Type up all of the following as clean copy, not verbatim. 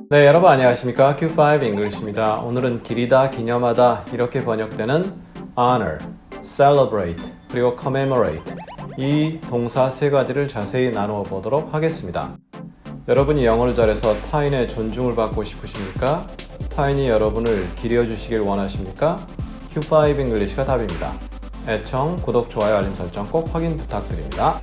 네, 여러분 안녕하십니까? Q5 English입니다. 오늘은 기리다, 기념하다 이렇게 번역되는 honor, celebrate, 그리고 commemorate 이 동사 세 가지를 자세히 나누어 보도록 하겠습니다. 여러분이 영어를 잘해서 타인의 존중을 받고 싶으십니까? 타인이 여러분을 기려주시길 원하십니까? Q5 English가 답입니다. 애청, 구독, 좋아요, 알림 설정 꼭 확인 부탁드립니다.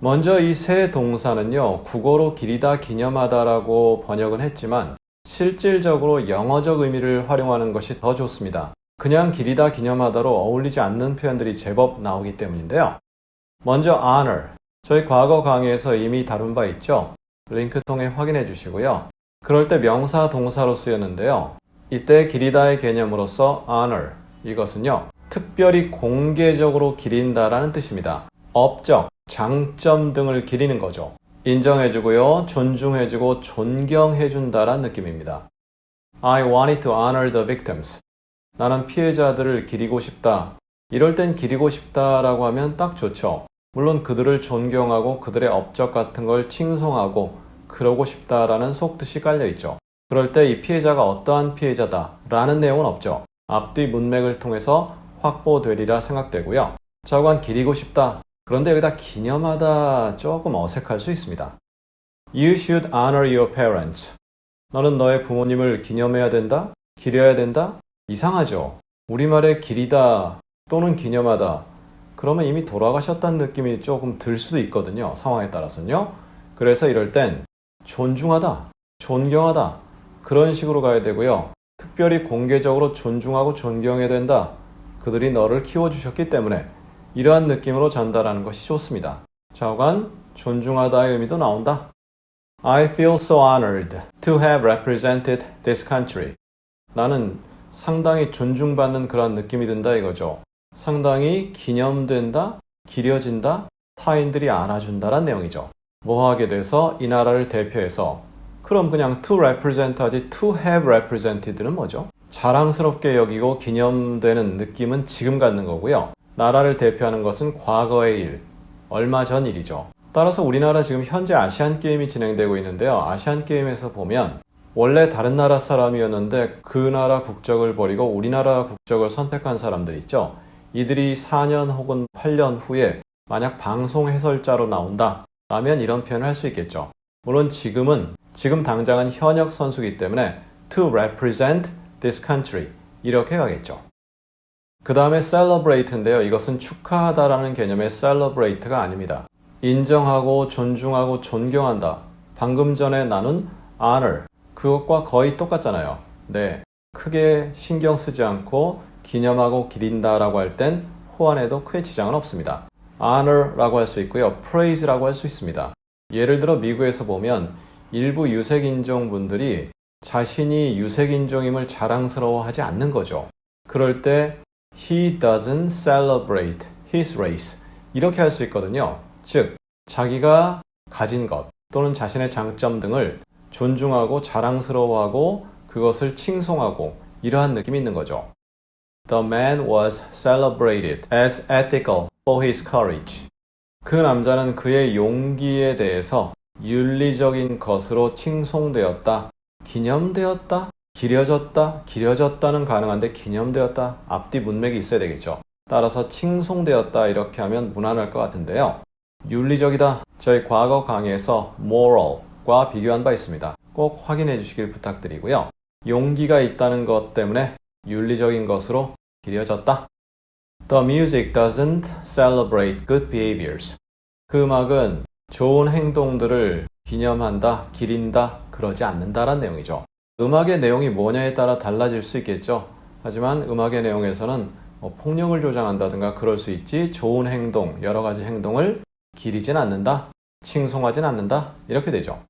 먼저 이 세 동사는요, 국어로 기리다, 기념하다라고 번역은 했지만 실질적으로 영어적 의미를 활용하는 것이 더 좋습니다. 그냥 기리다, 기념하다로 어울리지 않는 표현들이 제법 나오기 때문인데요. 먼저 honor, 저희 과거 강의에서 이미 다룬 바 있죠? 링크 통해 확인해 주시고요. 그럴 때 명사, 동사로 쓰였는데요. 이때 기리다의 개념으로서 honor, 이것은요, 특별히 공개적으로 기린다라는 뜻입니다. 업적, 장점 등을 기리는 거죠. 인정해주고요, 존중해주고 존경해준다라는 느낌입니다. I wanted to honor the victims. 나는 피해자들을 기리고 싶다. 이럴 땐 기리고 싶다라고 하면 딱 좋죠. 물론 그들을 존경하고 그들의 업적 같은 걸 칭송하고 그러고 싶다라는 속뜻이 깔려있죠. 그럴 때 이 피해자가 어떠한 피해자다 라는 내용은 없죠. 앞뒤 문맥을 통해서 확보되리라 생각되고요. 자관 기리고 싶다. 그런데 여기다 기념하다 조금 어색할 수 있습니다. You should honor your parents. 너는 너의 부모님을 기념해야 된다? 기려야 된다? 이상하죠? 우리말에 기리다 또는 기념하다. 그러면 이미 돌아가셨다는 느낌이 조금 들 수도 있거든요. 상황에 따라서는요. 그래서 이럴 땐 존중하다, 존경하다 그런 식으로 가야 되고요. 특별히 공개적으로 존중하고 존경해야 된다. 그들이 너를 키워주셨기 때문에 이러한 느낌으로 전달하는 것이 좋습니다. 좌우간 존중하다의 의미도 나온다. I feel so honored to have represented this country. 나는 상당히 존중받는 그런 느낌이 든다 이거죠. 상당히 기념된다, 기려진다, 타인들이 안아준다란 내용이죠. 뭐 하게 돼서 이 나라를 대표해서 그럼 그냥 to represent 하지 to have represented는 뭐죠? 자랑스럽게 여기고 기념되는 느낌은 지금 갖는 거고요. 나라를 대표하는 것은 과거의 일, 얼마 전 일이죠. 따라서 우리나라 지금 현재 아시안게임이 진행되고 있는데요. 아시안게임에서 보면 원래 다른 나라 사람이었는데 그 나라 국적을 버리고 우리나라 국적을 선택한 사람들 있죠. 이들이 4년 혹은 8년 후에 만약 방송 해설자로 나온다 라면 이런 표현을 할 수 있겠죠. 물론 지금 당장은 현역 선수이기 때문에 to represent this country 이렇게 가겠죠. 그 다음에 celebrate인데요. 이것은 축하하다라는 개념의 celebrate가 아닙니다. 인정하고 존중하고 존경한다. 방금 전에 나눈 honor, 그것과 거의 똑같잖아요. 네, 크게 신경 쓰지 않고 기념하고 기린다라고 할 땐 호환에도 크게 지장은 없습니다. honor라고 할 수 있고요. praise라고 할 수 있습니다. 예를 들어 미국에서 보면 일부 유색인종 분들이 자신이 유색인종임을 자랑스러워하지 않는 거죠. 그럴 때 He doesn't celebrate his race. 이렇게 할 수 있거든요. 즉, 자기가 가진 것 또는 자신의 장점 등을 존중하고 자랑스러워하고 그것을 칭송하고 이러한 느낌이 있는 거죠. The man was celebrated as ethical for his courage. 그 남자는 그의 용기에 대해서 윤리적인 것으로 칭송되었다, 기념되었다, 기려졌다는 가능한데 기념되었다, 앞뒤 문맥이 있어야 되겠죠. 따라서 칭송되었다 이렇게 하면 무난할 것 같은데요. 윤리적이다, 저희 과거 강의에서 moral과 비교한 바 있습니다. 꼭 확인해 주시길 부탁드리고요. 용기가 있다는 것 때문에 윤리적인 것으로 기려졌다. The music doesn't celebrate good behaviors. 그 음악은 좋은 행동들을 기념한다, 기린다, 그러지 않는다라는 내용이죠. 음악의 내용이 뭐냐에 따라 달라질 수 있겠죠. 하지만 음악의 내용에서는 폭력을 조장한다든가 그럴 수 있지 좋은 행동, 여러 가지 행동을 기리진 않는다, 칭송하진 않는다 이렇게 되죠.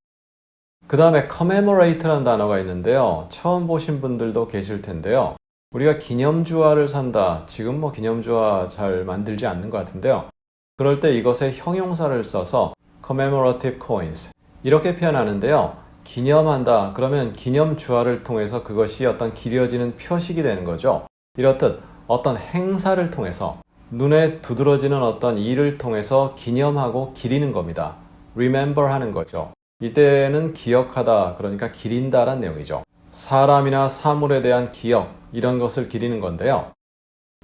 그 다음에 commemorate라는 단어가 있는데요. 처음 보신 분들도 계실 텐데요. 우리가 기념주화를 산다. 지금 기념주화 잘 만들지 않는 것 같은데요. 그럴 때 이것에 형용사를 써서 commemorative coins 이렇게 표현하는데요. 기념한다. 그러면 기념주화를 통해서 그것이 어떤 기려지는 표식이 되는 거죠. 이렇듯 어떤 행사를 통해서 눈에 두드러지는 어떤 일을 통해서 기념하고 기리는 겁니다. remember 하는 거죠. 이때는 기억하다, 그러니까 기린다란 내용이죠. 사람이나 사물에 대한 기억, 이런 것을 기리는 건데요.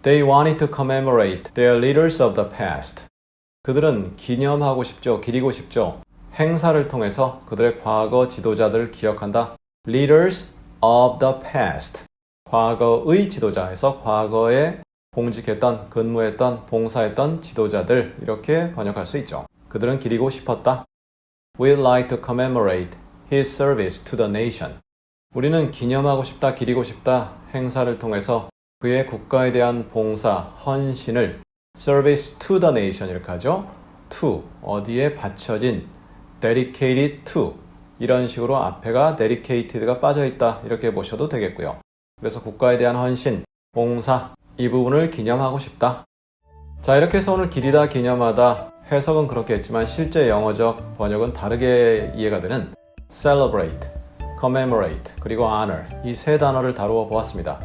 They wanted to commemorate their leaders of the past. 그들은 기념하고 싶죠. 기리고 싶죠. 행사를 통해서 그들의 과거 지도자들을 기억한다. Leaders of the past. 과거의 지도자에서 과거에 공직했던, 근무했던, 봉사했던 지도자들, 이렇게 번역할 수 있죠. 그들은 기리고 싶었다. We'd like to commemorate his service to the nation. 우리는 기념하고 싶다, 기리고 싶다 행사를 통해서 그의 국가에 대한 봉사, 헌신을 service to the nation 이렇게 하죠. to, 어디에 바쳐진, dedicated to 이런 식으로 앞에가 dedicated가 빠져있다 이렇게 보셔도 되겠고요. 그래서 국가에 대한 헌신, 봉사 이 부분을 기념하고 싶다. 자, 이렇게 해서 오늘 기리다, 기념하다 해석은 그렇게 했지만 실제 영어적 번역은 다르게 이해가 되는 celebrate, commemorate, 그리고 honor 이 세 단어를 다루어 보았습니다.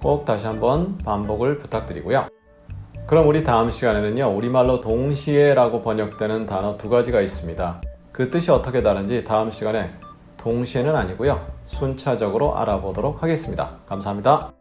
꼭 다시 한번 반복을 부탁드리고요. 그럼 우리 다음 시간에는요, 우리말로 동시에라고 번역되는 단어 두 가지가 있습니다. 그 뜻이 어떻게 다른지 다음 시간에 동시에는 아니고요, 순차적으로 알아보도록 하겠습니다. 감사합니다.